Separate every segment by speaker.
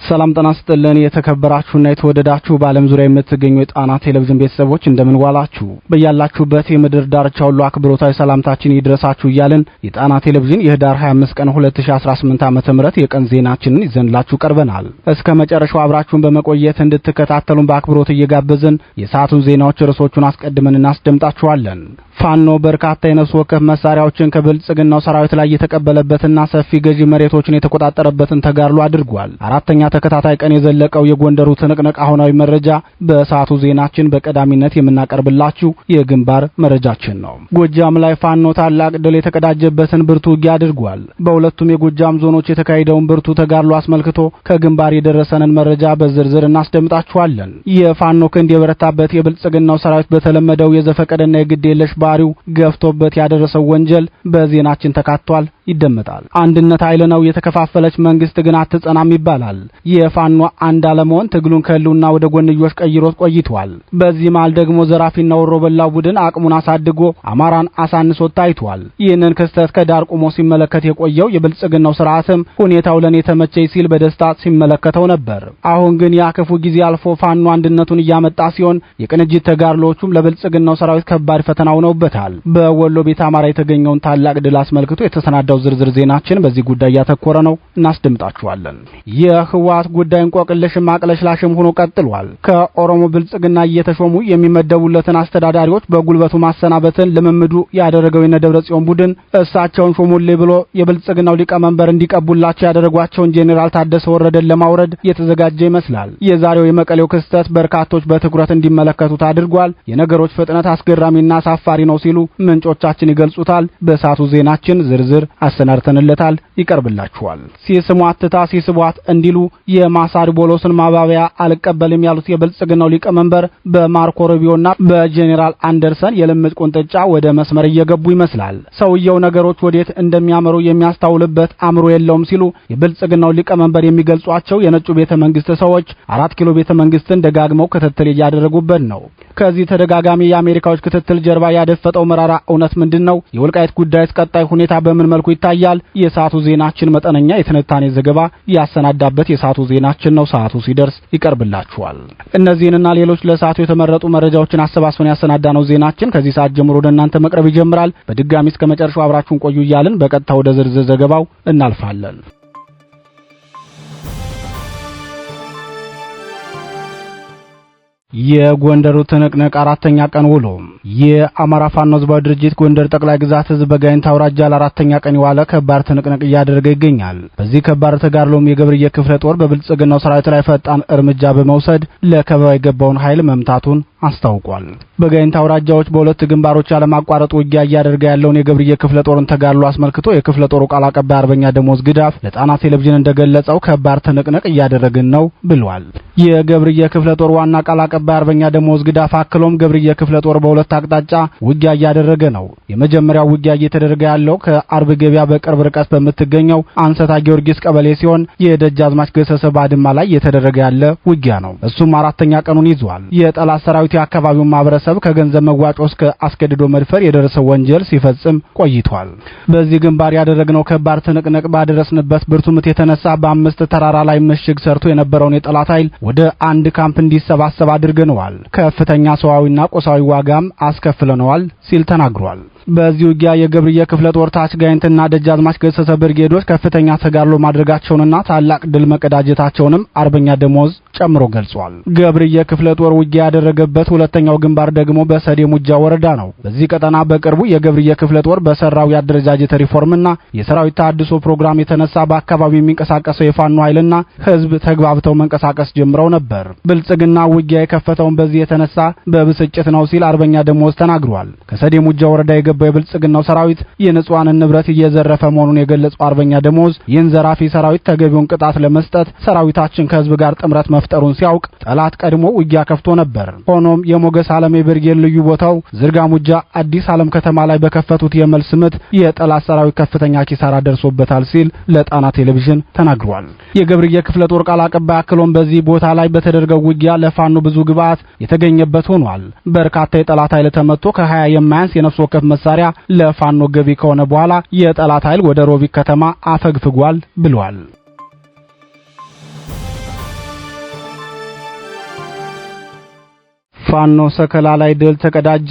Speaker 1: ሰላም ጤና ይስጥልን የተከበራችሁና የተወደዳችሁ በዓለም ዙሪያ የምትገኙ የጣና ቴሌቪዥን ቤተሰቦች እንደምን ዋላችሁ? በያላችሁበት የምድር ዳርቻ ሁሉ አክብሮታዊ ሰላምታችን ይድረሳችሁ እያልን የጣና ቴሌቪዥን የህዳር 25 ቀን 2018 ዓ.ም የቀን ዜናችንን ይዘንላችሁ ቀርበናል። እስከ መጨረሻው አብራችሁን በመቆየት እንድትከታተሉን በአክብሮት እየጋበዝን የሰዓቱን ዜናዎች ርዕሶቹን አስቀድመን እናስደምጣችኋለን። ፋኖ በርካታ የነፍስ ወከፍ መሳሪያዎችን ከብልጽግናው ሰራዊት ላይ የተቀበለበትና ሰፊ ገዢ መሬቶችን የተቆጣጠረበትን ተጋድሎ አድርጓል። አራተኛ ተከታታይ ቀን የዘለቀው የጎንደሩ ትንቅንቅ አሁናዊ መረጃ በሰዓቱ ዜናችን በቀዳሚነት የምናቀርብላችሁ የግንባር መረጃችን ነው። ጎጃም ላይ ፋኖ ታላቅ ድል የተቀዳጀበትን ብርቱ ውጊያ አድርጓል። በሁለቱም የጎጃም ዞኖች የተካሄደውን ብርቱ ተጋድሎ አስመልክቶ ከግንባር የደረሰንን መረጃ በዝርዝር እናስደምጣችኋለን። የፋኖ ክንድ የበረታበት የብልጽግናው ሰራዊት በተለመደው የዘፈቀደና የግድ የለሽ ባህሪው ገፍቶበት ያደረሰው ወንጀል በዜናችን ተካቷል፣ ይደመጣል። አንድነት ኃይል ነው፣ የተከፋፈለች መንግስት ግን አትጸናም ይባላል። የፋኖ አንድ አለመሆን ትግሉን ከህልውና ወደ ጎንዮሽ ቀይሮት ቆይቷል። በዚህ መሃል ደግሞ ዘራፊና ወሮበላው ቡድን አቅሙን አሳድጎ አማራን አሳንሶት ታይቷል። ይህንን ክስተት ከዳር ቆሞ ሲመለከት የቆየው የብልጽግናው ስርዓትም ሁኔታው ለኔ ተመቸኝ ሲል በደስታ ሲመለከተው ነበር። አሁን ግን ያ ክፉ ጊዜ አልፎ ፋኖ አንድነቱን እያመጣ ሲሆን የቅንጅት ተጋድሎቹም ለብልጽግናው ሰራዊት ከባድ ፈተና ሆነውበታል። በወሎ ቤት አማራ የተገኘውን ታላቅ ድል አስመልክቶ የተሰናዳው ዝርዝር ዜናችን በዚህ ጉዳይ ያተኮረ ነው፣ እናስደምጣችኋለን። የህወሓት ጉዳይ እንቆቅልሽም አቅለሽላሽም ሆኖ ቀጥሏል። ከኦሮሞ ብልጽግና እየተሾሙ የሚመደቡለትን አስተዳዳሪዎች በጉልበቱ ማሰናበትን ልምምዱ ያደረገው የነደብረጽዮን ቡድን እሳቸውን ሾሙልኝ ብሎ የብልጽግናው ሊቀመንበር እንዲቀቡላቸው ያደረጓቸውን ጄኔራል ታደሰ ወረደን ለማውረድ የተዘጋጀ ይመስላል። የዛሬው የመቀሌው ክስተት በርካቶች በትኩረት እንዲመለከቱት አድርጓል። የነገሮች ፍጥነት አስገራሚና አሳፋሪ ነው ሲሉ ምንጮቻችን ይገልጹታል። በሰዓቱ ዜናችን ዝርዝር አሰናድተንለታል፣ ይቀርብላችኋል። ሲስሟት ትታ ሲስቧት እንዲሉ የማሳሪ ቦሎስን ማባቢያ አልቀበልም ያሉት የብልጽግናው ሊቀመንበር በማርኮ ሩቢዮና በጄኔራል አንደርሰን የልምጭ ቁንጥጫ ወደ መስመር እየገቡ ይመስላል። ሰውየው ነገሮች ወዴት እንደሚያመሩ የሚያስተውልበት አእምሮ የለውም ሲሉ የብልጽግናው ሊቀመንበር የሚገልጿቸው የነጩ ቤተ መንግስት ሰዎች 4 ኪሎ ቤተ መንግስትን ደጋግመው ክትትል እያደረጉበት ነው። ከዚህ ተደጋጋሚ የአሜሪካዎች ክትትል ጀርባ ያደፈጠው መራራ እውነት ምንድነው? የወልቃይት ጉዳይስ ቀጣይ ሁኔታ በምን መልኩ ይታያል? የሰዓቱ ዜናችን መጠነኛ የትንታኔ ዘገባ ያሰናዳበት የሰዓቱ ዜናችን ነው። ሰዓቱ ሲደርስ ይቀርብላችኋል። እነዚህንና ሌሎች ለሰዓቱ የተመረጡ መረጃዎችን አሰባስበን ያሰናዳነው ዜናችን ከዚህ ሰዓት ጀምሮ ወደ እናንተ መቅረብ ይጀምራል። በድጋሚ እስከ መጨረሻው አብራችሁን ቆዩ እያልን በቀጥታ ወደ ዝርዝር ዘገባው እናልፋለን። የጎንደሩ ትንቅንቅ አራተኛ ቀን ውሎ የአማራ ፋኖ ህዝባዊ ድርጅት ጎንደር ጠቅላይ ግዛት ህዝብ በጋይንት አውራጃ ለአራተኛ ቀን የዋለ ከባድ ትንቅንቅ እያደረገ ይገኛል። በዚህ ከባድ ተጋድሎም የገብርዬ ክፍለ ጦር በብልጽግናው ሰራዊት ላይ ፈጣን እርምጃ በመውሰድ ለከበባ የገባውን ኃይል መምታቱን አስታውቋል። በጋይንት አውራጃዎች በሁለት ግንባሮች ያለማቋረጥ ውጊያ እያደረገ ያለውን የገብርዬ ክፍለ ጦርን ተጋድሎ አስመልክቶ የክፍለ ጦሩ ቃል አቀባይ አርበኛ ደሞዝ ግዳፍ ለጣና ቴሌቪዥን እንደገለጸው ከባድ ትንቅንቅ እያደረግን ነው ብሏል። የገብርዬ ክፍለ ጦር ዋና ቃል አቀባይ አርበኛ ደሞዝ ግዳፍ አክሎም ገብርዬ ክፍለ ጦር በሁለት አቅጣጫ ውጊያ እያደረገ ነው። የመጀመሪያው ውጊያ እየተደረገ ያለው ከአርብ ገበያ በቅርብ ርቀት በምትገኘው አንሰታ ጊዮርጊስ ቀበሌ ሲሆን የደጃዝማች ገሰሰ ባድማ ላይ እየተደረገ ያለ ውጊያ ነው። እሱም አራተኛ ቀኑን ይዟል። የጠላት ሰራዊት የአካባቢው ማህበረሰብ ከገንዘብ መዋጮ እስከ አስገድዶ መድፈር የደረሰው ወንጀል ሲፈጽም ቆይቷል። በዚህ ግንባር ያደረግነው ከባድ ትንቅንቅ ባደረስንበት ብርቱ ምት የተነሳ በአምስት ተራራ ላይ ምሽግ ሰርቶ የነበረውን የጠላት ኃይል ወደ አንድ ካምፕ እንዲሰባሰብ አድርገነዋል። ከፍተኛ ሰዋዊና ቆሳዊ ዋጋም አስከፍለነዋል ሲል ተናግሯል። በዚህ ውጊያ የገብርዬ ክፍለ ጦር ታች ጋይንትና ደጃዝማች ገሰሰ ብርጌዶች ከፍተኛ ተጋድሎ ማድረጋቸውንና ታላቅ ድል መቀዳጀታቸውንም አርበኛ ደሞዝ ጨምሮ ገልጿል። ገብርዬ ክፍለ ጦር ውጊያ ያደረገበት ሁለተኛው ግንባር ደግሞ በሰዴ ሙጃ ወረዳ ነው። በዚህ ቀጠና በቅርቡ የገብርዬ ክፍለ ጦር በሰራው ያደረጃጀት ሪፎርምና የሰራዊት ታድሶ ፕሮግራም የተነሳ በአካባቢው የሚንቀሳቀሰው የፋኖ ኃይልና ህዝብ ተግባብተው መንቀሳቀስ ጀምረው ነበር። ብልጽግና ውጊያ የከፈተውን በዚህ የተነሳ በብስጭት ነው ሲል አርበኛ ደሞዝ ተናግሯል። ከሰዴ ሙጃ ወረዳ የገባው የብልጽግናው ሰራዊት የንጹሃንን ንብረት እየዘረፈ መሆኑን የገለጸው አርበኛ ደሞዝ ይህን ዘራፊ ሰራዊት ተገቢውን ቅጣት ለመስጠት ሰራዊታችን ከህዝብ ጋር ጥምረት መፍጠሩን ሲያውቅ ጠላት ቀድሞ ውጊያ ከፍቶ ነበር። ሆኖም የሞገስ ዓለም ብርጌድ ልዩ ቦታው ዝርጋ ሙጃ አዲስ ዓለም ከተማ ላይ በከፈቱት የመልስ ምት የጠላት ሰራዊት ከፍተኛ ኪሳራ ደርሶበታል ሲል ለጣና ቴሌቪዥን ተናግሯል። የገብርዬ ክፍለ ጦር ቃል አቀባይ አክሎም በዚህ ቦታ ላይ በተደረገው ውጊያ ለፋኖ ብዙ ግብዓት የተገኘበት ሆኗል። በርካታ የጠላት ኃይል ተመቶ ከ20 የማያንስ የነፍስ ወከፍ መሳሪያ ለፋኖ ገቢ ከሆነ በኋላ የጠላት ኃይል ወደ ሮቢት ከተማ አፈግፍጓል ብሏል። ፋኖ ሰከላ ላይ ድል ተቀዳጀ።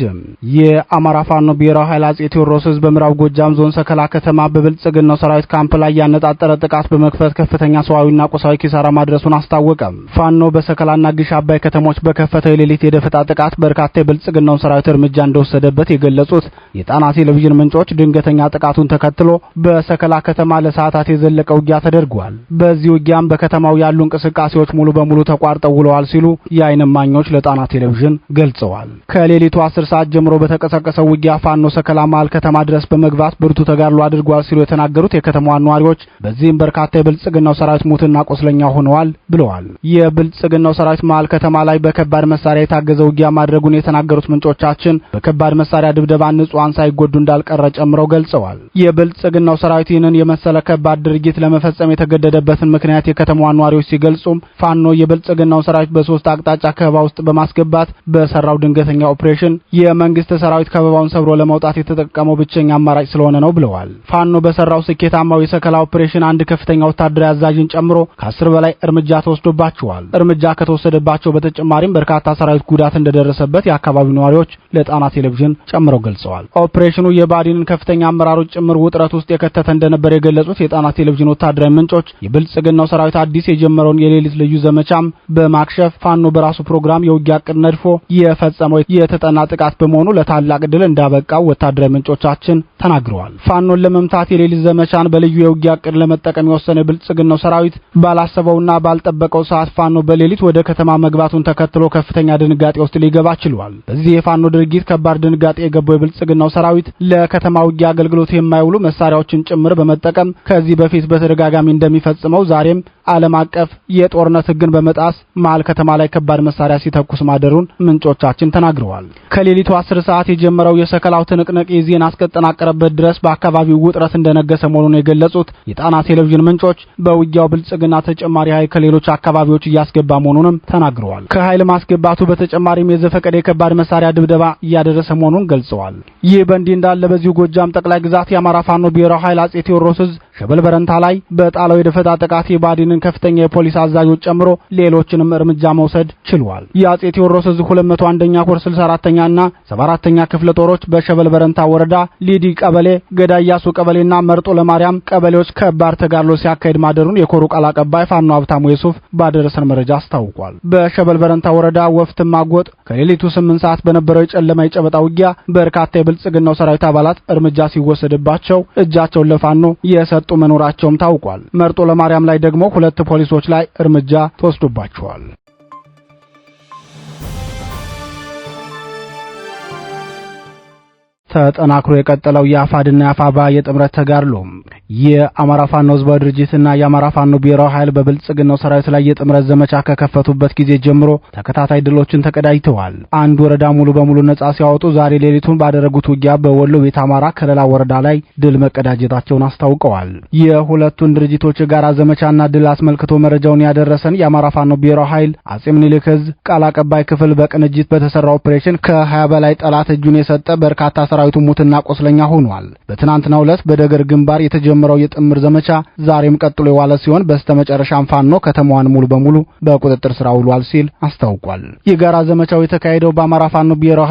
Speaker 1: የአማራ ፋኖ ብሔራዊ ኃይል አጼ ቴዎድሮስ ህዝብ በምዕራብ ጎጃም ዞን ሰከላ ከተማ በብልጽግናው ሰራዊት ካምፕ ላይ ያነጣጠረ ጥቃት በመክፈት ከፍተኛ ሰዋዊና ቁሳዊ ኪሳራ ማድረሱን አስታወቀ። ፋኖ በሰከላና ግሽ አባይ ከተሞች በከፈተው የሌሊት የደፈጣ ጥቃት በርካታ የብልጽግናው ሰራዊት እርምጃ እንደወሰደበት የገለጹት የጣና ቴሌቪዥን ምንጮች ድንገተኛ ጥቃቱን ተከትሎ በሰከላ ከተማ ለሰዓታት የዘለቀ ውጊያ ተደርጓል። በዚህ ውጊያም በከተማው ያሉ እንቅስቃሴዎች ሙሉ በሙሉ ተቋርጠው ውለዋል ሲሉ የዓይን እማኞች ለጣና ቴሌቪዥን ገልጸዋል። ከሌሊቱ 10 ሰዓት ጀምሮ በተቀሰቀሰው ውጊያ ፋኖ ሰከላ መሃል ከተማ ድረስ በመግባት ብርቱ ተጋድሎ አድርጓል ሲሉ የተናገሩት የከተማዋ ነዋሪዎች በዚህም በርካታ የብልጽግናው ሰራዊት ሙትና ቆስለኛ ሆነዋል ብለዋል። የብልጽግናው ሰራዊት መሃል ከተማ ላይ በከባድ መሳሪያ የታገዘ ውጊያ ማድረጉን የተናገሩት ምንጮቻችን በከባድ መሳሪያ ድብደባ ንጹሃን ሳይጎዱ እንዳልቀረ ጨምረው ገልጸዋል። የብልጽግናው ሰራዊት ይህንን የመሰለ ከባድ ድርጊት ለመፈጸም የተገደደበትን ምክንያት የከተማዋ ነዋሪዎች ሲገልጹም ፋኖ የብልጽግናው ሰራዊት በሶስት አቅጣጫ ከበባ ውስጥ በማስገባት በሰራው ድንገተኛ ኦፕሬሽን የመንግስት ሰራዊት ከበባውን ሰብሮ ለመውጣት የተጠቀመው ብቸኛ አማራጭ ስለሆነ ነው ብለዋል። ፋኖ በሰራው ስኬታማው የሰከላ ኦፕሬሽን አንድ ከፍተኛ ወታደራዊ አዛዥን ጨምሮ ከ10 በላይ እርምጃ ተወስዶባቸዋል። እርምጃ ከተወሰደባቸው በተጨማሪም በርካታ ሰራዊት ጉዳት እንደደረሰበት የአካባቢው ነዋሪዎች ለጣና ቴሌቪዥን ጨምረው ገልጸዋል። ኦፕሬሽኑ የባዲንን ከፍተኛ አመራሮች ጭምር ውጥረት ውስጥ የከተተ እንደነበር የገለጹት የጣና ቴሌቪዥን ወታደራዊ ምንጮች የብልጽግናው ሰራዊት አዲስ የጀመረውን የሌሊት ልዩ ዘመቻም በማክሸፍ ፋኖ በራሱ ፕሮግራም የውጊያ ዕቅድ ነድፎ የፈጸመው የተጠና ጥቃት በመሆኑ ለታላቅ ድል እንዳበቃው ወታደራዊ ምንጮቻችን ተናግረዋል። ፋኖን ለመምታት የሌሊት ዘመቻን በልዩ የውጊያ ዕቅድ ለመጠቀም የወሰነው የብልጽግናው ሰራዊት ባላሰበውና ባልጠበቀው ሰዓት ፋኖ በሌሊት ወደ ከተማ መግባቱን ተከትሎ ከፍተኛ ድንጋጤ ውስጥ ሊገባ ችሏል። በዚህ የፋኖ ድርጊት ከባድ ድንጋጤ የገባው የብልጽግናው ሰራዊት ለከተማ ውጊያ አገልግሎት የማይውሉ መሳሪያዎችን ጭምር በመጠቀም ከዚህ በፊት በተደጋጋሚ እንደሚፈጽመው ዛሬም ዓለም አቀፍ የጦርነት ሕግን በመጣስ መሃል ከተማ ላይ ከባድ መሳሪያ ሲተኩስ ማደሩን ምንጮቻችን ተናግረዋል። ከሌሊቱ 10 ሰዓት የጀመረው የሰከላው ትንቅንቅ የዜና እስከተጠናቀረበት ድረስ በአካባቢው ውጥረት እንደነገሰ መሆኑን የገለጹት የጣና ቴሌቪዥን ምንጮች በውጊያው ብልጽግና ተጨማሪ ኃይል ከሌሎች አካባቢዎች እያስገባ መሆኑንም ተናግረዋል። ከኃይል ማስገባቱ በተጨማሪም የዘፈቀደ የከባድ መሳሪያ ድብደባ እያደረሰ መሆኑን ገልጸዋል። ይህ በእንዲህ እንዳለ በዚሁ ጎጃም ጠቅላይ ግዛት የአማራ ፋኖ ብሔራዊ ኃይል አጼ ቴዎድሮስ ሸበል በረንታ ላይ በጣለው የደፈጣ ጥቃት የባዲንን ከፍተኛ የፖሊስ አዛዦች ጨምሮ ሌሎችንም እርምጃ መውሰድ ችሏል። የአጼ ቴዎድሮስ 201ኛ ኮር 64ኛ እና 74ኛ ክፍለ ጦሮች በሸበል በረንታ ወረዳ ሊዲ ቀበሌ፣ ገዳያሱ ቀበሌና መርጦ ለማርያም ቀበሌዎች ከባድ ተጋድሎ ሲያካሂድ ማደሩን የኮሩ ቃል አቀባይ ፋኖ ሀብታሙ የሱፍ ባደረሰን መረጃ አስታውቋል። በሸበል በረንታ ወረዳ ወፍትማ ጎጥ ከሌሊቱ 8 ሰዓት በነበረው የጨለማ የጨበጣ ውጊያ በርካታ የብልጽግናው ሰራዊት አባላት እርምጃ ሲወሰድባቸው እጃቸውን ለፋኖ የሰጡ መኖራቸውም ታውቋል። መርጦ ለማርያም ላይ ደግሞ 2 ፖሊሶች ላይ እርምጃ ተወስዶባቸዋል። ተጠናክሮ የቀጠለው የአፋድና የአፋባ የጥምረት ተጋድሎ የአማራ ፋኖ ህዝባዊ ድርጅትና የአማራ ፋኖ ብሔራዊ ኃይል በብልጽግናው ሰራዊት ላይ የጥምረት ዘመቻ ከከፈቱበት ጊዜ ጀምሮ ተከታታይ ድሎችን ተቀዳጅተዋል። አንድ ወረዳ ሙሉ በሙሉ ነጻ ሲያወጡ ዛሬ ሌሊቱን ባደረጉት ውጊያ በወሎ ቤት አማራ ከለላ ወረዳ ላይ ድል መቀዳጀታቸውን አስታውቀዋል። የሁለቱን ድርጅቶች የጋራ ዘመቻና ድል አስመልክቶ መረጃውን ያደረሰን የአማራ ፋኖ ብሔራዊ ኃይል አጼ ምኒልክ ዕዝ ቃል አቀባይ ክፍል በቅንጅት በተሰራ ኦፕሬሽን ከ20 በላይ ጠላት እጁን የሰጠ በርካታ ሰራዊቱ ሙትና ቆስለኛ ሆኗል። በትናንትናው ዕለት በደገር ግንባር የተጀመረው የጥምር ዘመቻ ዛሬም ቀጥሎ የዋለ ሲሆን በስተመጨረሻም ፋኖ ከተማዋን ሙሉ በሙሉ በቁጥጥር ስር አውሏል ሲል አስታውቋል። የጋራ ዘመቻው የተካሄደው በአማራ ፋኖ ብሔራዊ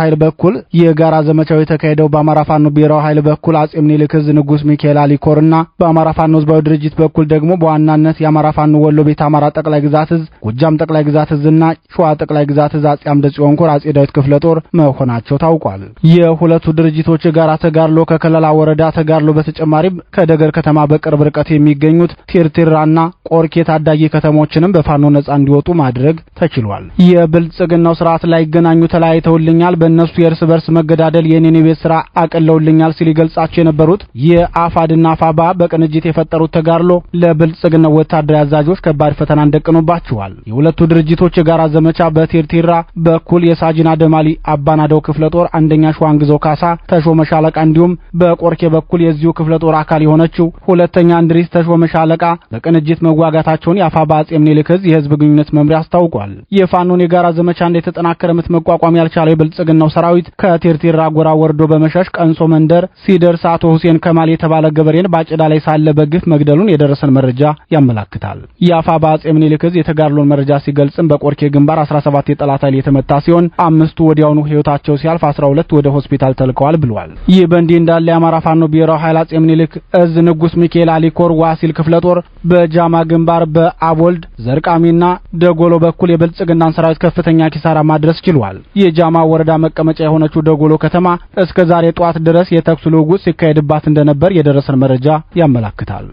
Speaker 1: ኃይል በኩል አጼ ምኒልክ ዕዝ ንጉስ ሚካኤል አሊኮርና በአማራ ፋኖ ህዝባዊ ድርጅት በኩል ደግሞ በዋናነት የአማራ ፋኖ ወሎ ቤት አማራ ጠቅላይ ግዛት ዕዝ፣ ጎጃም ጠቅላይ ግዛት ዕዝና ሸዋ ጠቅላይ ግዛት ዕዝ አጼ አምደ ጽዮን ኮር አጼ ዳዊት ክፍለ ጦር መሆናቸው ታውቋል። የሁለቱ ድርጅቶች የጋራ ተጋድሎ ከከለላ ወረዳ ተጋድሎ በተጨማሪም ከደገር ከተማ በቅርብ ርቀት የሚገኙት ቲርቲራና ቆርኬ ታዳጊ ከተሞችንም በፋኖ ነጻ እንዲወጡ ማድረግ ተችሏል። የብልጽግናው ስርዓት ላይ ገናኙ ተለያይተውልኛል፣ በእነሱ የእርስ በርስ መገዳደል የኔን ቤት ስራ አቀለውልኛል ሲል ይገልጻቸው የነበሩት የአፋድና አፋባ በቅንጅት የፈጠሩት ተጋድሎ ለብልጽግናው ወታደራዊ አዛዦች ከባድ ፈተና እንደቀኑባቸዋል። የሁለቱ ድርጅቶች የጋራ ዘመቻ በቲርቲራ በኩል የሳጅና ደማሊ አባናደው ክፍለ ጦር አንደኛ ሸዋንግዘው ካሳ ተሾመ ሻለቃ እንዲሁም በቆርኬ በኩል የዚሁ ክፍለ ጦር አካል የሆነችው ሁለተኛ እንድሪስ ተሾመ ሻለቃ በቅንጅት መዋጋታቸውን የአፋባ አጼ ምኒልክ ዕዝ የህዝብ ግንኙነት መምሪያ አስታውቋል። የፋኖን የጋራ ዘመቻ እንደተጠናከረ ምት መቋቋም ያልቻለው የብልጽግናው ሰራዊት ከቴርቴራ ጎራ ወርዶ በመሸሽ ቀንሶ መንደር ሲደርስ አቶ ሁሴን ከማል የተባለ ገበሬን ባጭዳ ላይ ሳለ በግፍ መግደሉን የደረሰን መረጃ ያመለክታል። የአፋባ አጼ ምኒልክ ዕዝ የተጋድሎን መረጃ ሲገልጽም በቆርኬ ግንባር 17 የጠላት ኃይል የተመታ ሲሆን 5ቱ ወዲያውኑ ህይወታቸው ሲያልፍ 12 ወደ ሆስፒታል ተልከዋል ብሏል። ይህ በእንዲህ እንዳለ የአማራ ፋኖ ብሔራዊ ኃይል አጼ ምኒልክ ዕዝ ንጉስ ሚካኤል አሊኮር ዋሲል ክፍለ ጦር በጃማ ግንባር በአቦልድ ዘርቃሚና ደጎሎ በኩል የብልጽግናን ሰራዊት ከፍተኛ ኪሳራ ማድረስ ችሏል። የጃማ ወረዳ መቀመጫ የሆነችው ደጎሎ ከተማ እስከ ዛሬ ጧት ድረስ የተኩስ ልውውጥ ሲካሄድባት እንደነበር የደረሰን መረጃ ያመለክታል።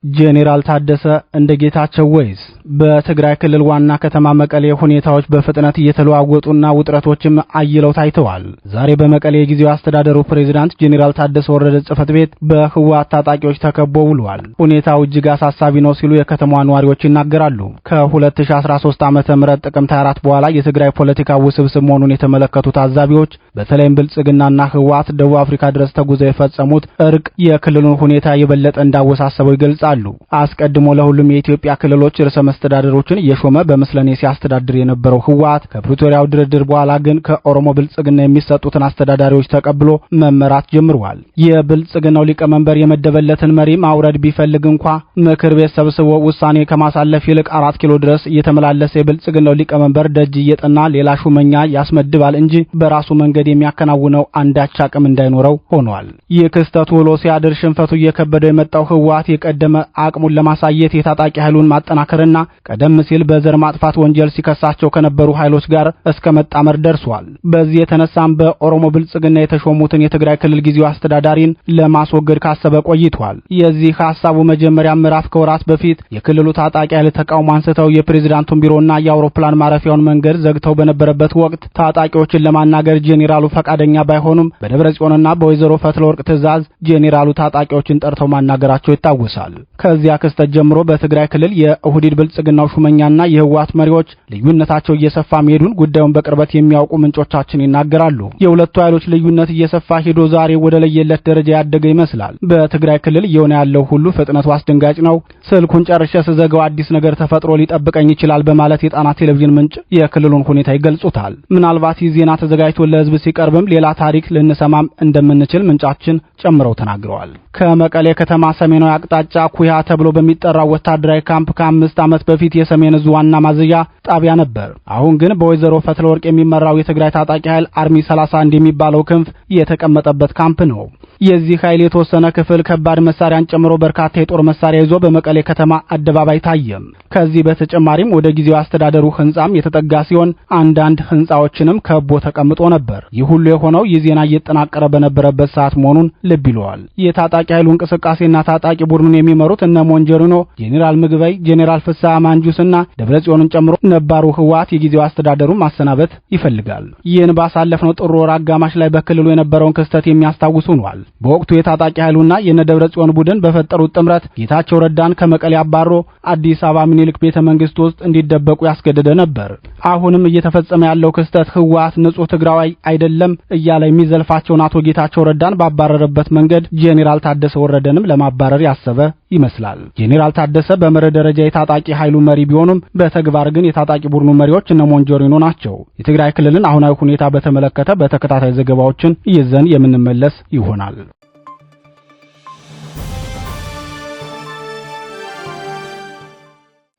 Speaker 1: ጄኔራል ታደሰ እንደ ጌታቸው ወይስ? በትግራይ ክልል ዋና ከተማ መቀሌ ሁኔታዎች በፍጥነት እየተለዋወጡና ውጥረቶችም አይለው ታይተዋል። ዛሬ በመቀሌ የጊዜው አስተዳደሩ ፕሬዝዳንት ጄኔራል ታደሰ ወረደ ጽሕፈት ቤት በህወሓት ታጣቂዎች ተከቦ ውሏል። ሁኔታው እጅግ አሳሳቢ ነው ሲሉ የከተማዋ ነዋሪዎች ይናገራሉ። ከ2013 ዓመተ ምህረት ጥቅምት 24 በኋላ የትግራይ ፖለቲካ ውስብስብ መሆኑን የተመለከቱ ታዛቢዎች በተለይም ብልጽግናና ህወሓት ደቡብ አፍሪካ ድረስ ተጉዘው የፈጸሙት እርቅ የክልሉን ሁኔታ የበለጠ እንዳወሳሰበው ይገልጻሉ። አስቀድሞ ለሁሉም የኢትዮጵያ ክልሎች ርዕሰ መስተዳድሮችን እየሾመ በመስለኔ ሲያስተዳድር የነበረው ህወሓት ከፕሪቶሪያው ድርድር በኋላ ግን ከኦሮሞ ብልጽግና የሚሰጡትን አስተዳዳሪዎች ተቀብሎ መመራት ጀምሯል። የብልጽግናው ሊቀመንበር የመደበለትን መሪ ማውረድ ቢፈልግ እንኳ ምክር ቤት ሰብስቦ ውሳኔ ከማሳለፍ ይልቅ 4 ኪሎ ድረስ እየተመላለሰ የብልጽግናው ሊቀመንበር ደጅ እየጠና ሌላ ሹመኛ ያስመድባል እንጂ በራሱ መንገድ የሚያከናውነው አንዳች አቅም እንዳይኖረው ሆኗል። ይህ ክስተት ውሎ ሲያድር ሽንፈቱ እየከበደው የመጣው ህወሓት የቀደመ አቅሙን ለማሳየት የታጣቂ ኃይሉን ማጠናከርና ቀደም ሲል በዘር ማጥፋት ወንጀል ሲከሳቸው ከነበሩ ኃይሎች ጋር እስከ መጣመር ደርሷል። በዚህ የተነሳም በኦሮሞ ብልጽግና የተሾሙትን የትግራይ ክልል ጊዜው አስተዳዳሪን ለማስወገድ ካሰበ ቆይቷል። የዚህ ሐሳቡ መጀመሪያ ምዕራፍ ከወራት በፊት የክልሉ ታጣቂ ኃይል ተቃውሞ አንስተው የፕሬዝዳንቱን ቢሮና የአውሮፕላን ማረፊያውን መንገድ ዘግተው በነበረበት ወቅት ታጣቂዎችን ለማናገር ጄኔራሉ ፈቃደኛ ባይሆኑም በደብረጽዮንና በወይዘሮ ፈትለወርቅ ትዕዛዝ ጄኔራሉ ታጣቂዎችን ጠርተው ማናገራቸው ይታወሳል። ከዚያ ክስተት ጀምሮ በትግራይ ክልል የኦህዴድ ብልጽግናው ሹመኛና የህወሓት መሪዎች ልዩነታቸው እየሰፋ መሄዱን ጉዳዩን በቅርበት የሚያውቁ ምንጮቻችን ይናገራሉ። የሁለቱ ኃይሎች ልዩነት እየሰፋ ሄዶ ዛሬ ወደ ለየለት ደረጃ ያደገ ይመስላል። በትግራይ ክልል እየሆነ ያለው ሁሉ ፍጥነቱ አስደንጋጭ ነው። ስልኩን ጨርሼ ስዘጋው አዲስ ነገር ተፈጥሮ ሊጠብቀኝ ይችላል በማለት የጣና ቴሌቪዥን ምንጭ የክልሉን ሁኔታ ይገልጹታል። ምናልባት ይህ ዜና ተዘጋጅቶ ለህዝብ ሲቀርብም ሌላ ታሪክ ልንሰማም እንደምንችል ምንጫችን ጨምረው ተናግረዋል። ከመቀሌ ከተማ ሰሜናዊ አቅጣጫ ኩያ ተብሎ በሚጠራው ወታደራዊ ካምፕ ከ5 ዓመት በፊት የሰሜን ዕዝ ዋና ማዘዣ ጣቢያ ነበር። አሁን ግን በወይዘሮ ፈትለወርቅ የሚመራው የትግራይ ታጣቂ ኃይል አርሚ 31 የሚባለው ክንፍ የተቀመጠበት ካምፕ ነው። የዚህ ኃይል የተወሰነ ክፍል ከባድ መሳሪያን ጨምሮ በርካታ የጦር መሳሪያ ይዞ በመቀሌ ከተማ አደባባይ ታየም። ከዚህ በተጨማሪም ወደ ጊዜው አስተዳደሩ ህንጻም የተጠጋ ሲሆን አንዳንድ ህንጻዎችንም ከቦ ተቀምጦ ነበር። ይህ ሁሉ የሆነው የዜና እየተጠናቀረ በነበረበት ሰዓት መሆኑን ልብ ይለዋል። የታጣቂ ኃይሉ እንቅስቃሴና ታጣቂ ቡድኑን የሚመሩት እነ ሞንጀሪኖ፣ ጄኔራል ምግበይ፣ ጄኔራል ፍስሐ ማንጁስና ደብረጽዮንን ጨምሮ ነባሩ ህወሓት የጊዜው አስተዳደሩ ማሰናበት ይፈልጋል። ይህን ባሳለፍነው ጥር ወር አጋማሽ ላይ በክልሉ የነበረውን ክስተት የሚያስታውሱ ሆኗል። በወቅቱ የታጣቂ ኃይሉና የነደብረጽዮን ቡድን በፈጠሩት ጥምረት ጌታቸው ረዳን ከመቀሌ አባሮ አዲስ አበባ ምኒልክ ቤተመንግስት ውስጥ እንዲደበቁ ያስገደደ ነበር። አሁንም እየተፈጸመ ያለው ክስተት ህወሓት ንጹህ ትግራዋይ አይደለም እያለ የሚዘልፋቸውን አቶ ጌታቸው ረዳን ባባረረበት መንገድ ጄኔራል ታደሰ ወረደንም ለማባረር ያሰበ ይመስላል። ጄኔራል ታደሰ በመርህ ደረጃ የታጣቂ ኃይሉ መሪ ቢሆኑም በተግባር ግን የታጣቂ ቡድኑ መሪዎች እነ ሞንጆሪኖ ናቸው። የትግራይ ክልልን አሁናዊ ሁኔታ በተመለከተ በተከታታይ ዘገባዎችን ይዘን የምንመለስ ይሆናል።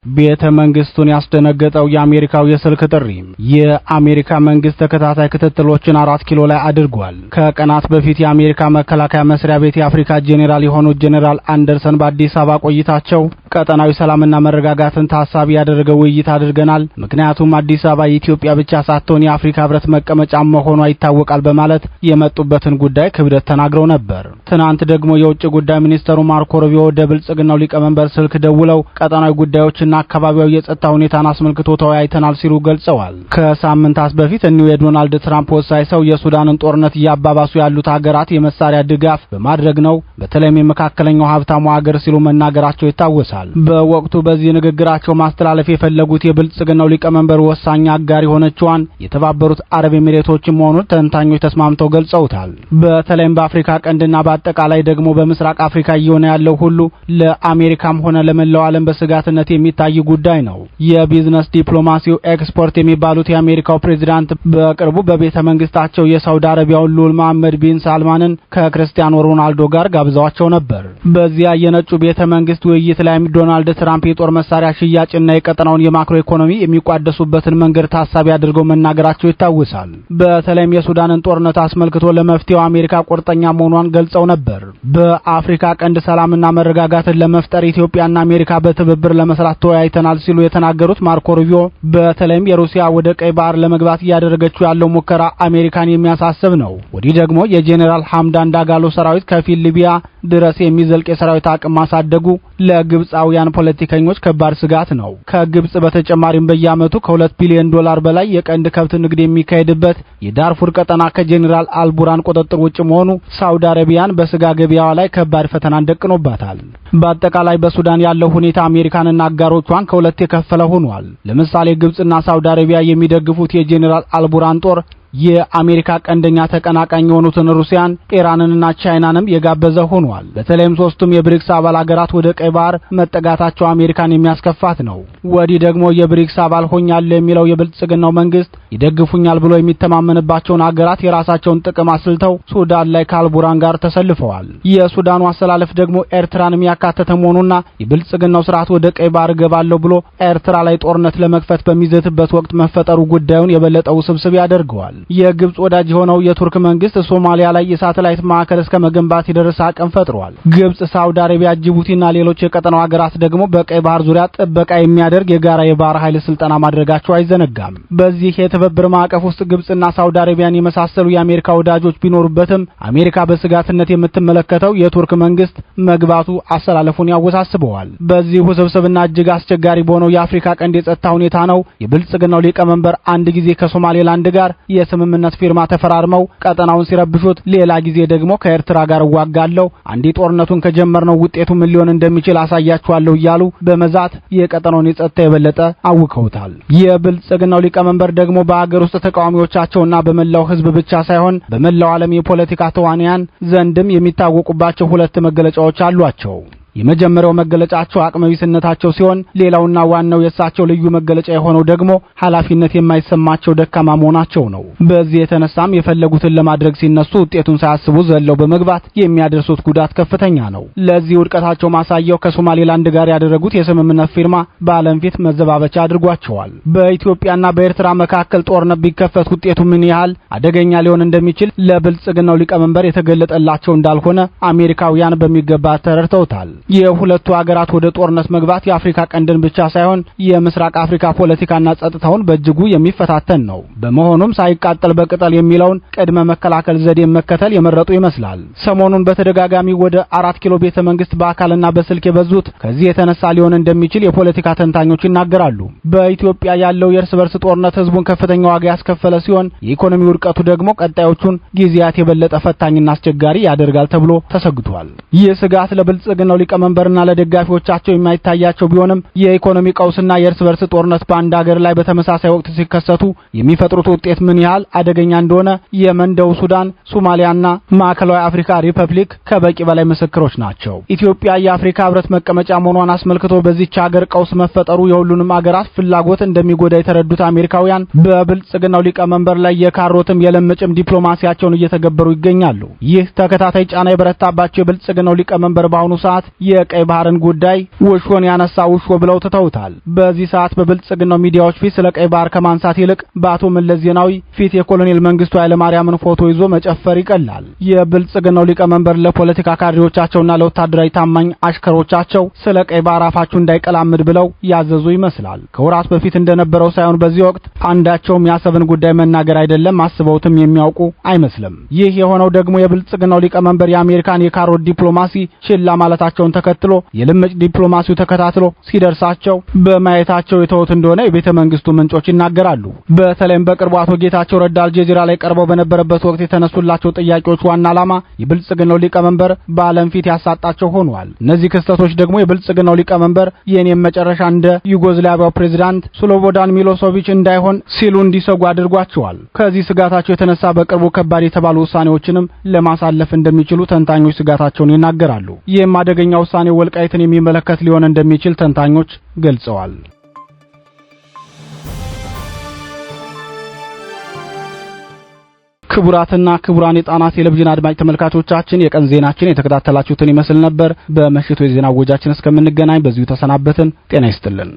Speaker 1: ቤተ መንግስቱን ያስደነገጠው የአሜሪካው የስልክ ጥሪ። የአሜሪካ መንግስት ተከታታይ ክትትሎችን 4 ኪሎ ላይ አድርጓል። ከቀናት በፊት የአሜሪካ መከላከያ መስሪያ ቤት የአፍሪካ ጄኔራል የሆኑት ጄኔራል አንደርሰን በአዲስ አበባ ቆይታቸው ቀጠናዊ ሰላምና መረጋጋትን ታሳቢ ያደረገ ውይይት አድርገናል፣ ምክንያቱም አዲስ አበባ የኢትዮጵያ ብቻ ሳትሆን የአፍሪካ ህብረት መቀመጫ መሆኗ ይታወቃል በማለት የመጡበትን ጉዳይ ክብደት ተናግረው ነበር። ትናንት ደግሞ የውጭ ጉዳይ ሚኒስተሩ ማርኮ ሩቢዮ ወደ ብልጽግናው ሊቀመንበር ስልክ ደውለው ቀጠናዊ ጉዳዮችና አካባቢው የጸጥታ ሁኔታን አስመልክቶ ተወያይተናል ሲሉ ገልጸዋል። ከሳምንታት በፊት እኒው የዶናልድ ትራምፕ ወሳኝ ሰው የሱዳንን ጦርነት እያባባሱ ያሉት ሀገራት የመሳሪያ ድጋፍ በማድረግ ነው፣ በተለይም የመካከለኛው ሀብታሙ ሀገር ሲሉ መናገራቸው ይታወሳል። ይታወሳል። በወቅቱ በዚህ ንግግራቸው ማስተላለፍ የፈለጉት የብልጽግናው ሊቀመንበር ወሳኝ አጋር የሆነችዋን የተባበሩት አረብ ኤሚሬቶች መሆኑን ተንታኞች ተስማምተው ገልጸውታል። በተለይም በአፍሪካ ቀንድና በአጠቃላይ ደግሞ በምስራቅ አፍሪካ እየሆነ ያለው ሁሉ ለአሜሪካም ሆነ ለመላው ዓለም በስጋትነት የሚታይ ጉዳይ ነው። የቢዝነስ ዲፕሎማሲው ኤክስፖርት የሚባሉት የአሜሪካው ፕሬዝዳንት በቅርቡ በቤተ መንግስታቸው የሳውዲ አረቢያውን ሉል መሐመድ ቢን ሳልማንን ከክርስቲያኖ ሮናልዶ ጋር ጋብዘዋቸው ነበር። በዚያ የነጩ ቤተ መንግስት ውይይት ላይም ዶናልድ ትራምፕ የጦር መሳሪያ ሽያጭና የቀጠናውን የማክሮ ኢኮኖሚ የሚቋደሱበትን መንገድ ታሳቢ አድርገው መናገራቸው ይታወሳል። በተለይም የሱዳንን ጦርነት አስመልክቶ ለመፍትሄው አሜሪካ ቁርጠኛ መሆኗን ገልጸው ነበር። በአፍሪካ ቀንድ ሰላምና መረጋጋትን ለመፍጠር ኢትዮጵያና አሜሪካ በትብብር ለመስራት ተወያይተናል ሲሉ የተናገሩት ማርኮ ሩቢዮ በተለይም የሩሲያ ወደ ቀይ ባህር ለመግባት እያደረገችው ያለው ሙከራ አሜሪካን የሚያሳስብ ነው። ወዲህ ደግሞ የጄኔራል ሐምዳን ዳጋሎ ሰራዊት ከፊል ሊቢያ ድረስ የሚዘልቅ የሰራዊት አቅም ማሳደጉ ለግብጻውያን ፖለቲከኞች ከባድ ስጋት ነው። ከግብጽ በተጨማሪም በየዓመቱ ከ2 ቢሊዮን ዶላር በላይ የቀንድ ከብት ንግድ የሚካሄድበት የዳርፉር ቀጠና ከጄኔራል አልቡራን ቁጥጥር ውጭ መሆኑ ሳውዲ አረቢያን በስጋ ገበያዋ ላይ ከባድ ፈተናን ደቅኖባታል። በአጠቃላይ በሱዳን ያለው ሁኔታ አሜሪካንና አጋሮቿን ከሁለት የከፈለ ሆኗል። ለምሳሌ ግብጽና ሳውዲ አረቢያ የሚደግፉት የጄኔራል አልቡራን ጦር የአሜሪካ ቀንደኛ ተቀናቃኝ የሆኑትን ሩሲያን፣ ኢራንንና ቻይናንም የጋበዘ ሆኗል። በተለይም ሶስቱም የብሪክስ አባል ሀገራት ወደ ቀይ ባህር መጠጋታቸው አሜሪካን የሚያስከፋት ነው። ወዲህ ደግሞ የብሪክስ አባል ሆኛለሁ የሚለው የብልጽግናው መንግስት ይደግፉኛል ብሎ የሚተማመንባቸውን ሀገራት የራሳቸውን ጥቅም አስልተው ሱዳን ላይ ከአልቡራን ጋር ተሰልፈዋል። የሱዳኑ አሰላለፍ ደግሞ ኤርትራንም ያካተተ መሆኑና የብልጽግናው ስርዓት ወደ ቀይ ባህር ገባለሁ ብሎ ኤርትራ ላይ ጦርነት ለመክፈት በሚዘትበት ወቅት መፈጠሩ ጉዳዩን የበለጠ ውስብስብ ያደርገዋል። የግብጽ ወዳጅ የሆነው የቱርክ መንግስት ሶማሊያ ላይ የሳተላይት ማዕከል እስከ መገንባት የደረሰ አቅም ፈጥሯል። ግብጽ፣ ሳውዲ አረቢያ፣ ጅቡቲና ሌሎች የቀጠናው ሀገራት ደግሞ በቀይ ባህር ዙሪያ ጥበቃ የሚያደርግ የጋራ የባህር ኃይል ስልጠና ማድረጋቸው አይዘነጋም። በዚህ የትብብር ማዕቀፍ ውስጥ ግብጽና ሳውዲ አረቢያን የመሳሰሉ የአሜሪካ ወዳጆች ቢኖሩበትም አሜሪካ በስጋትነት የምትመለከተው የቱርክ መንግስት መግባቱ አሰላለፉን ያወሳስበዋል። በዚህ ውስብስብና እጅግ አስቸጋሪ በሆነው የአፍሪካ ቀንድ የጸጥታ ሁኔታ ነው የብልጽግናው ሊቀመንበር አንድ ጊዜ ከሶማሌላንድ ጋር የስምምነት ፊርማ ተፈራርመው ቀጠናውን ሲረብሹት፣ ሌላ ጊዜ ደግሞ ከኤርትራ ጋር እዋጋለሁ፣ አንዴ ጦርነቱን ከጀመርነው ውጤቱ ምን ሊሆን እንደሚችል አሳያችኋለሁ እያሉ በመዛት የቀጠናውን የጸጥታ የበለጠ አውከውታል። የብልጽግናው ሊቀመንበር ደግሞ በአገር ውስጥ ተቃዋሚዎቻቸውና በመላው ህዝብ ብቻ ሳይሆን በመላው ዓለም የፖለቲካ ተዋንያን ዘንድም የሚታወቁባቸው ሁለት መገለጫዎች አሏቸው። የመጀመሪያው መገለጫቸው አቅመቢስነታቸው ሲሆን ሌላውና ዋናው የእሳቸው ልዩ መገለጫ የሆነው ደግሞ ኃላፊነት የማይሰማቸው ደካማ መሆናቸው ነው። በዚህ የተነሳም የፈለጉትን ለማድረግ ሲነሱ ውጤቱን ሳያስቡ ዘለው በመግባት የሚያደርሱት ጉዳት ከፍተኛ ነው። ለዚህ ውድቀታቸው ማሳያው ከሶማሌላንድ ጋር ያደረጉት የስምምነት ፊርማ በዓለም ፊት መዘባበቻ አድርጓቸዋል። በኢትዮጵያና በኤርትራ መካከል ጦርነት ቢከፈት ውጤቱ ምን ያህል አደገኛ ሊሆን እንደሚችል ለብልጽግናው ሊቀመንበር የተገለጠላቸው እንዳልሆነ አሜሪካውያን በሚገባ ተረድተውታል። የሁለቱ ሀገራት ወደ ጦርነት መግባት የአፍሪካ ቀንድን ብቻ ሳይሆን የምስራቅ አፍሪካ ፖለቲካና ጸጥታውን በእጅጉ የሚፈታተን ነው። በመሆኑም ሳይቃጠል በቅጠል የሚለውን ቅድመ መከላከል ዘዴ መከተል የመረጡ ይመስላል። ሰሞኑን በተደጋጋሚ ወደ 4 ኪሎ ቤተ መንግስት በአካልና በስልክ የበዙት ከዚህ የተነሳ ሊሆን እንደሚችል የፖለቲካ ተንታኞች ይናገራሉ። በኢትዮጵያ ያለው የእርስ በርስ ጦርነት ህዝቡን ከፍተኛ ዋጋ ያስከፈለ ሲሆን የኢኮኖሚ ውድቀቱ ደግሞ ቀጣዮቹን ጊዜያት የበለጠ ፈታኝና አስቸጋሪ ያደርጋል ተብሎ ተሰግቷል። ይህ ስጋት ለብልጽግናው ሊቀመንበርና ለደጋፊዎቻቸው የማይታያቸው ቢሆንም የኢኮኖሚ ቀውስና የእርስ በርስ ጦርነት በአንድ ሀገር ላይ በተመሳሳይ ወቅት ሲከሰቱ የሚፈጥሩት ውጤት ምን ያህል አደገኛ እንደሆነ የመን፣ ደቡብ ሱዳን፣ ሶማሊያና ማዕከላዊ አፍሪካ ሪፐብሊክ ከበቂ በላይ ምስክሮች ናቸው። ኢትዮጵያ የአፍሪካ ህብረት መቀመጫ መሆኗን አስመልክቶ በዚህች ሀገር ቀውስ መፈጠሩ የሁሉንም ሀገራት ፍላጎት እንደሚጎዳ የተረዱት አሜሪካውያን በብልጽግናው ሊቀመንበር ላይ የካሮትም የለምጭም ዲፕሎማሲያቸውን እየተገበሩ ይገኛሉ። ይህ ተከታታይ ጫና የበረታባቸው የብልጽግናው ሊቀመንበር በአሁኑ ሰዓት የቀይ ባህርን ጉዳይ ውሾን ያነሳ ውሾ ብለው ትተውታል። በዚህ ሰዓት በብልጽግናው ሚዲያዎች ፊት ስለ ቀይ ባህር ከማንሳት ይልቅ በአቶ መለስ ዜናዊ ፊት የኮሎኔል መንግስቱ ኃይለማርያምን ፎቶ ይዞ መጨፈር ይቀላል። የብልጽግናው ሊቀመንበር ለፖለቲካ ካድሬዎቻቸውና ለወታደራዊ ታማኝ አሽከሮቻቸው ስለ ቀይ ባህር አፋችሁ እንዳይቀላምድ ብለው ያዘዙ ይመስላል። ከወራት በፊት እንደነበረው ሳይሆን በዚህ ወቅት አንዳቸውም ያሰብን ጉዳይ መናገር አይደለም አስበውትም የሚያውቁ አይመስልም። ይህ የሆነው ደግሞ የብልጽግናው ሊቀመንበር የአሜሪካን የካሮት ዲፕሎማሲ ችላ ማለታቸውን መሆናቸውን ተከትሎ የልምጭ ዲፕሎማሲው ተከታትሎ ሲደርሳቸው በማየታቸው የተውት እንደሆነ የቤተ መንግስቱ ምንጮች ይናገራሉ። በተለይም በቅርቡ አቶ ጌታቸው ረዳ አልጀዚራ ላይ ቀርበው በነበረበት ወቅት የተነሱላቸው ጥያቄዎች ዋና ዓላማ የብልጽግናው ሊቀመንበር በዓለም ፊት ያሳጣቸው ሆኗል። እነዚህ ክስተቶች ደግሞ የብልጽግናው ሊቀመንበር የኔም መጨረሻ እንደ ዩጎዝላቪያው ፕሬዝዳንት ስሎቦዳን ሚሎሶቪች እንዳይሆን ሲሉ እንዲሰጉ አድርጓቸዋል። ከዚህ ስጋታቸው የተነሳ በቅርቡ ከባድ የተባሉ ውሳኔዎችንም ለማሳለፍ እንደሚችሉ ተንታኞች ስጋታቸውን ይናገራሉ። ይህም አደገኛ ውሳኔ ወልቃይትን የሚመለከት ሊሆን እንደሚችል ተንታኞች ገልጸዋል። ክቡራትና ክቡራን የጣና ቴሌቪዥን አድማጭ ተመልካቾቻችን የቀን ዜናችን የተከታተላችሁትን ይመስል ነበር። በመሽቱ የዜና ወጃችን እስከምንገናኝ በዚሁ ተሰናበትን። ጤና ይስጥልን።